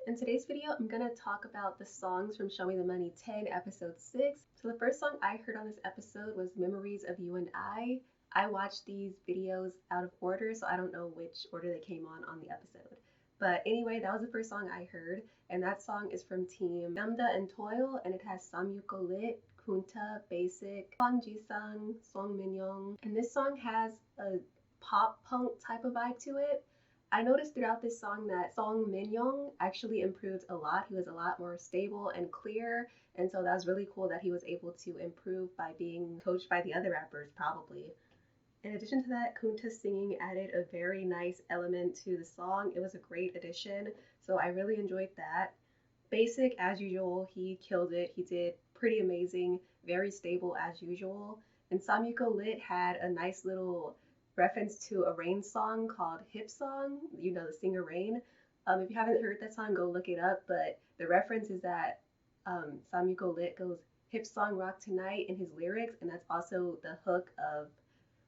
In today's video, I'm going to talk about the songs from Show Me the Money 10, episode 6. So the first song I heard on this episode was Memories of You and I. I watched these videos out of order, so I don't know which order they came on the episode. But anyway, that was the first song I heard, and that song is from team Yumdda and Toil, and it has Samyuko Lit, Kunta, Basic, Kwang Ji-sung, Song Min-young, and this song has a pop punk type of vibe to it. I noticed throughout this song that Song Min-young actually improved a lot. He was a lot more stable and clear, and so that was really cool that he was able to improve by being coached by the other rappers, probably. In addition to that, Kunta's singing added a very nice element to the song. It was a great addition, so I really enjoyed that. Basic, as usual, he killed it. He did pretty amazing, very stable as usual. And Samyuko Lit had a nice little reference to a Rain song called Hip Song, you know, the singer Rain. If you haven't heard that song, go look it up. But the reference is that Samyuko Lit goes Hip Song Rock Tonight in his lyrics, and that's also the hook of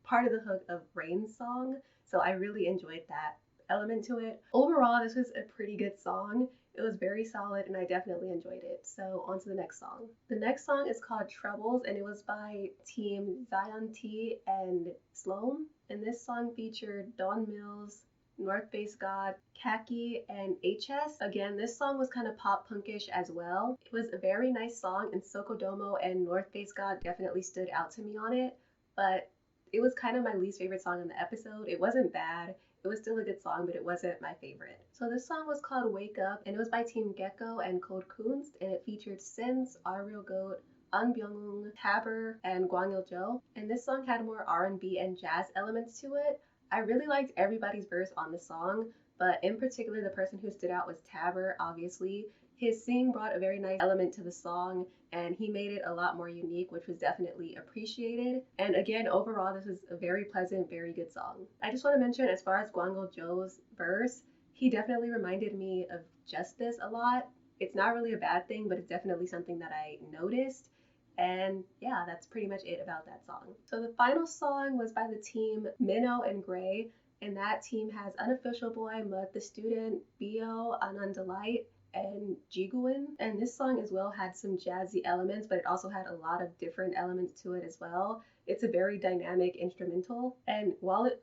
part of the hook of Rain's song. So I really enjoyed that element to it. Overall, this was a pretty good song. It was very solid and I definitely enjoyed it. So on to the next song. The next song is called Troubles and it was by team Zion.T and Slom. And this song featured Dawn Mills, North Face God, Kaki, and HS. Again, this song was kind of pop punkish as well. It was a very nice song and Sokodomo and North Face God definitely stood out to me on it. But it was kind of my least favorite song in the episode. It wasn't bad. It was still a good song, but it wasn't my favorite. So this song was called Wake Up, and it was by Team Gaeko and Code Kunst, and it featured Sins, Real Goat, An Byung-un, Taber, and Gwangil-jo. And this song had more R&B and jazz elements to it. I really liked everybody's verse on the song, but in particular, the person who stood out was Taber, obviously. His singing brought a very nice element to the song, and he made it a lot more unique, which was definitely appreciated. And again, overall, this was a very pleasant, very good song. I just want to mention, as far as Gwangil-jo's verse, he definitely reminded me of Justice a lot. It's not really a bad thing, but it's definitely something that I noticed. And yeah, that's pretty much it about that song. So the final song was by the team Mino and Gray, and that team has Unofficial Boy, Mud the Student, Bio, Anand Delight, and Jiguin. And this song as well had some jazzy elements, but it also had a lot of different elements to it as well. It's a very dynamic instrumental, and while it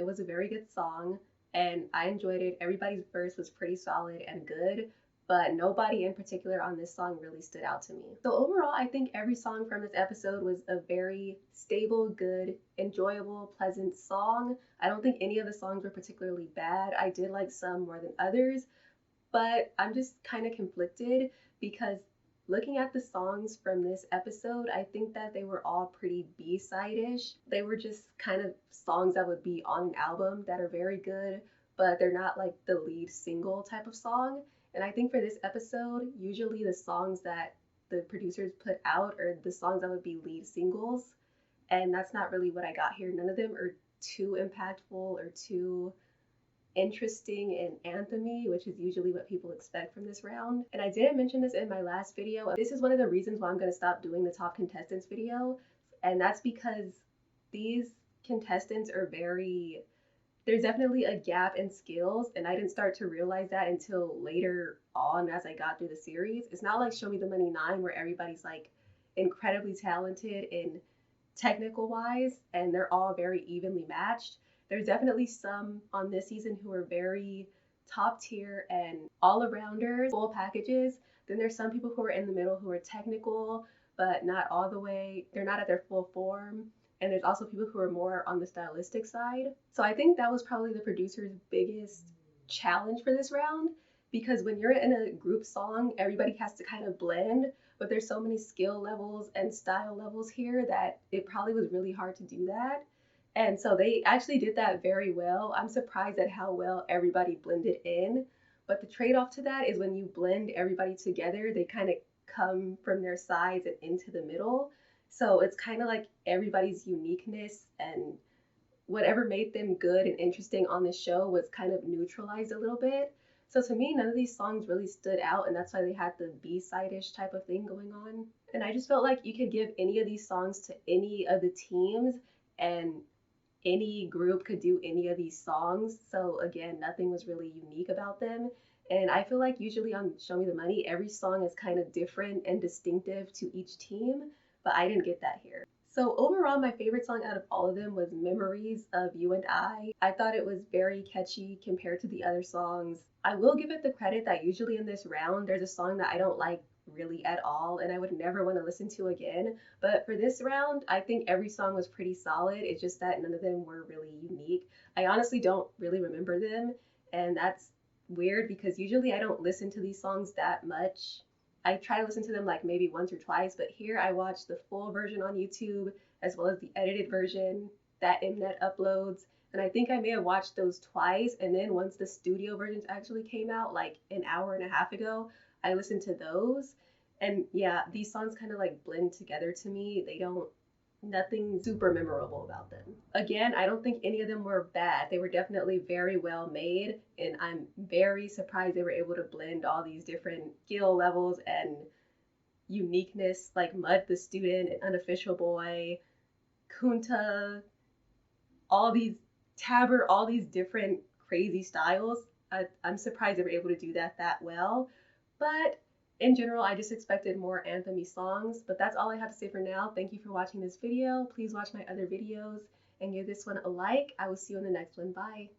was a very good song and I enjoyed it, everybody's verse was pretty solid and good, but nobody in particular on this song really stood out to me. So overall, I think every song from this episode was a very stable, good, enjoyable, pleasant song. I don't think any of the songs were particularly bad. I did like some more than others, but I'm just kind of conflicted because looking at the songs from this episode, I think that they were all pretty B-side-ish. They were just kind of songs that would be on an album that are very good, but they're not like the lead single type of song. And I think for this episode, usually the songs that the producers put out are the songs that would be lead singles. And that's not really what I got here. None of them are too impactful or too interesting and anthemy, which is usually what people expect from this round. And I didn't mention this in my last video. This is one of the reasons why I'm going to stop doing the top contestants video, and that's because these contestants are there's definitely a gap in skills, and I didn't start to realize that until later on as I got through the series. It's not like Show Me the Money 9 where everybody's like incredibly talented in technical wise and they're all very evenly matched. There's definitely some on this season who are very top tier and all-arounders, full packages. Then there's some people who are in the middle who are technical, but not all the way. They're not at their full form. And there's also people who are more on the stylistic side. So I think that was probably the producer's biggest challenge for this round, because when you're in a group song, everybody has to kind of blend, but there's so many skill levels and style levels here that it probably was really hard to do that. And so they actually did that very well. I'm surprised at how well everybody blended in. But the trade-off to that is when you blend everybody together, they kind of come from their sides and into the middle. So it's kind of like everybody's uniqueness and whatever made them good and interesting on the show was kind of neutralized a little bit. So to me, none of these songs really stood out, and that's why they had the B-side-ish type of thing going on. And I just felt like you could give any of these songs to any of the teams, and any group could do any of these songs. So again, nothing was really unique about them. And I feel like usually on Show Me the Money, every song is kind of different and distinctive to each team, but I didn't get that here. So overall, my favorite song out of all of them was Memories of You and I thought it was very catchy compared to the other songs. I will give it the credit that usually in this round, there's a song that I don't like really at all and I would never want to listen to again. But for this round, I think every song was pretty solid. It's just that none of them were really unique. I honestly don't really remember them, and that's weird because usually I don't listen to these songs that much. I try to listen to them like maybe once or twice, but here I watched the full version on YouTube as well as the edited version that Mnet uploads. And I think I may have watched those twice. And then once the studio versions actually came out, like an hour and a half ago, I listened to those. And yeah, these songs kind of like blend together to me. They don't, nothing super memorable about them. Again, I don't think any of them were bad. They were definitely very well made, and I'm very surprised they were able to blend all these different skill levels and uniqueness, like Mud the Student and Unofficial Boy, Kunta, all these Tabber, all these different crazy styles. I'm surprised they were able to do that well. But in general, I just expected more anthem-y songs. But that's all I have to say for now. Thank you for watching this video. Please watch my other videos and give this one a like. I will see you in the next one. Bye.